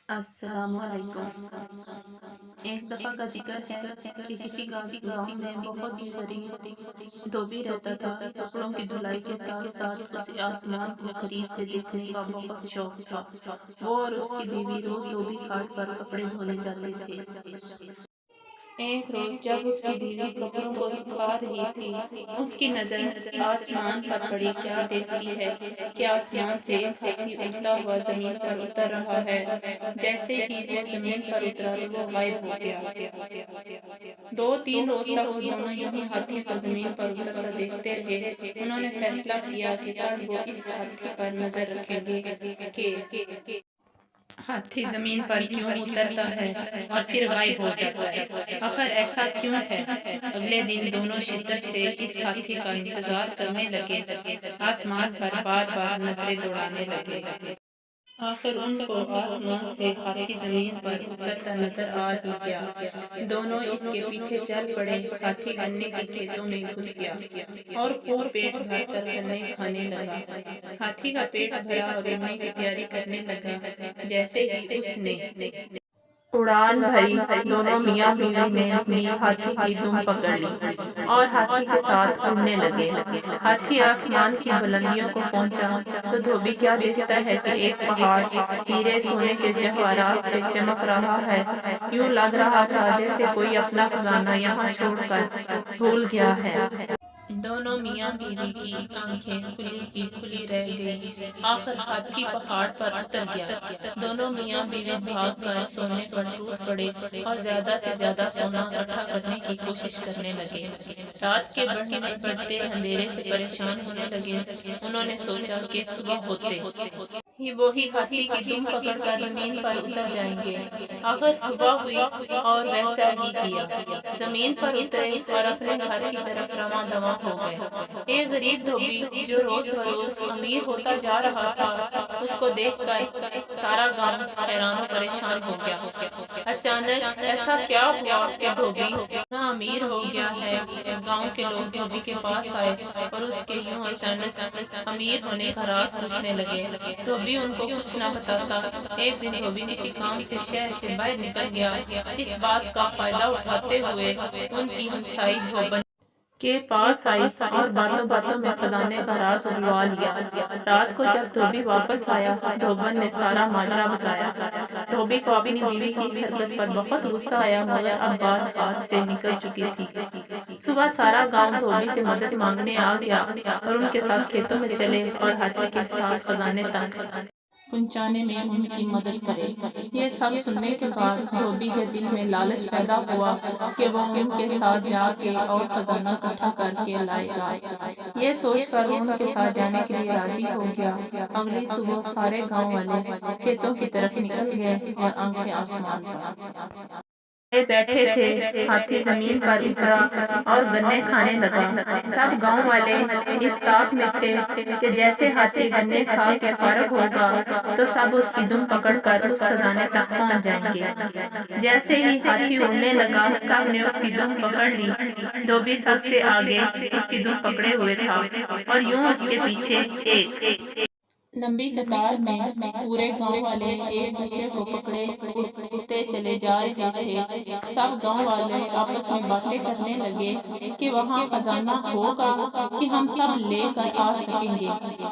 السلام علیکم۔ ایک دفعہ کا ذکر ہے کہ کسی گاؤں میں بہت ہی غریب دھوبی رہتا تھا۔ کپڑوں کی دھلائی کے ساتھ ساتھ اسے آسمان کو قریب سے دیکھنے کا بہت شوق تھا۔ وہ اور اس کی بیوی روز دھوبی گھاٹ پر کپڑے دھونے جاتے تھے۔ ایک روز جب اس کی بیوی کپڑوں کو سکھا رہی تھی، اس کی نظر آسمان پر پڑی۔ کیا دیکھتی ہے کہ آسمان سے ایک ہاتھی اڑتا ہوا زمین پر اتر رہا ہے۔ جیسے ہی وہ زمین پر اترا تو وہ غائب ہو گیا۔ 2-3 روز تک وہ دونوں یوں ہی ہاتھی کو زمین پر اترتا دیکھتے رہے۔ انہوں نے فیصلہ کیا کہ کل وہ اس ہاتھی پر نظر رکھیں گے کہ ہاتھی زمین پر کیوں اترتا ہے اور پھر غائب ہو جاتا ہے۔ آخر ایسا کیوں ہے؟ اگلے دن دونوں شدت سے اس ہاتھی کا انتظار کرنے لگے، آسمان پر بار بار نظریں دوڑانے لگے۔ آخر ان کو آسمان سے ہاتھی زمین پر اترتا نظر آ ہی گیا۔ دونوں اس کے پیچھے چل پڑے۔ ہاتھی گنے کے کھیتوں میں گھس گیا اور خوب پیٹ بھر کر گنے کھانے لگا۔ ہاتھی کا پیٹ بھرا اور اڑنے کی تیاری کرنے لگا۔ جیسے ہی اس نے اڑان بھری، دونوں میاں بیوی نے بھی ہاتھی کی دم پکڑ لی اور ہاتھی کے ساتھ اڑنے لگے۔ ہاتھی آسمان کی بلندیوں کو پہنچا تو دھوبی کیا دیکھتا ہے کہ ایک پہاڑ ہیرے سونے کے جواہرات سے چمک رہا ہے۔ یوں لگ رہا تھا جیسے کوئی اپنا خزانہ یہاں چھوڑ کر بھول گیا ہے۔ دونوں میاں بیوی کی آنکھیں کھلی کی کھلی رہ گئی۔ آخر ہاتھی پہاڑ پر اتر گیا۔ دونوں میاں بیوی بھاگ کر سونے پر ٹوٹ پڑے اور زیادہ سے زیادہ سونا اکٹھا کرنے کی کوشش کرنے لگے۔ رات کے بڑھتے اندھیرے سے پریشان ہونے لگے۔ انہوں نے سوچا کہ صبح ہوتے ہی وہی ہاتھی کی دم پکڑ کر زمین پر اتر جائیں گے۔ آخر صبح ہوئی اور ویسا ہی کیا۔ زمین پر اترے اور اپنے گھر کی طرف رواں دواں ہو گئے۔ ایک غریب دھوبی جو روز بروز امیر ہوتا جا رہا تھا، اس کو دیکھ کر سارا گاؤں حیران و پریشان ہو گیا۔ اچانک ایسا کیا ہوا کہ دھوبی اتنا امیر ہو گیا ہے؟ گاؤں کے لوگ دھوبی کے پاس آئے اور اس کے یوں اچانک امیر ہونے کا راز پوچھنے لگے۔ دھوبی ان کو کچھ نہ بتاتا۔ ایک دن دھوبی کسی کام سے شہر سے باہر نکل گیا۔ اس بات کا فائدہ اٹھاتے ہوئے ان کی ہمسائی دھوبن کے پاس آئی اور باتوں باتوں میں خزانے کا راز اگلوا لیا۔ رات کو جب دھوبی واپس آیا، دھوبن نے سارا ماجرا بتایا۔ دھوبی کو اپنی بیوی کی اس حرکت پر بہت غصہ آیا، مگر اب بات ہاتھ سے نکل چکی تھی۔ صبح سارا گاؤں دھوبی سے مدد مانگنے آ گیا اور ان کے ساتھ کھیتوں میں چلے اور ہاتھی کے ساتھ خزانے تک پہنچانے میں ان کی مدد کرے۔ یہ سب سننے کے بعد دھوبی کے دل میں لالچ پیدا ہوا کہ وہ ان کے ساتھ جا کے اور خزانہ اکٹھا کر کے لائے گا۔ یہ سوچ کر وہ ان کے ساتھ جانے کے لیے راضی ہو گیا۔ اگلی صبح سارے گاؤں والے کھیتوں کی طرف نکل گئے اور آنکھیں آسمان پر بیٹھے تھے۔ ہاتھی زمین پر اترا اور گنے کھانے لگا۔ سب گاؤں والے اس طاق میں تھے کہ جیسے ہاتھی گنے کھا کے فارغ ہوگا تو سب اس کی دم پکڑ کر اس خزانے تک پہنچ جائیں گے۔ جیسے ہی ہاتھی اڑنے لگا، سب نے اس کی دم پکڑ لی۔ دھوبی سب سے آگے اس کی دم پکڑے ہوئے تھا اور یوں اس کے پیچھے ایک لمبی قطار میں پورے گاؤں والے ایک دوسرے کو پکڑے اڑتے چلے جا رہے تھے۔ سب گاؤں والے آپس میں باتیں کرنے لگے کہ وہاں خزانہ ہوگا کہ ہم سب لے کر آ سکیں گے۔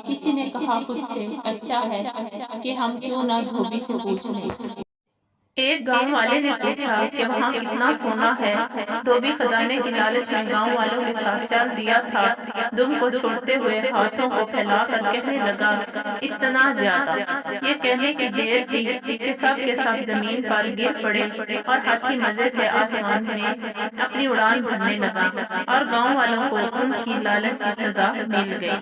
کسی نے کہا خود سے، اچھا ہے کہ ہم کیوں نہ دھوبی سے پوچھ لیں۔ ایک گاؤں والے نے پوچھا کہ وہاں کتنا سونا ہے؟ دھوبی خزانے کی لالچ میں گاؤں والوں کے ساتھ چل دیا تھا۔ دم کو چھوڑتے ہوئے ہاتھوں کو پھیلا کر کہنے لگا، اتنا زیادہ؟ یہ کہنے کی دیر تھی کہ سب کے سب زمین پر گر پڑے اور ہاتھی مزے سے آسمان میں اپنی اڑان بھرنے لگا اور گاؤں والوں کو ان کی لالچ کی سزا مل گئی۔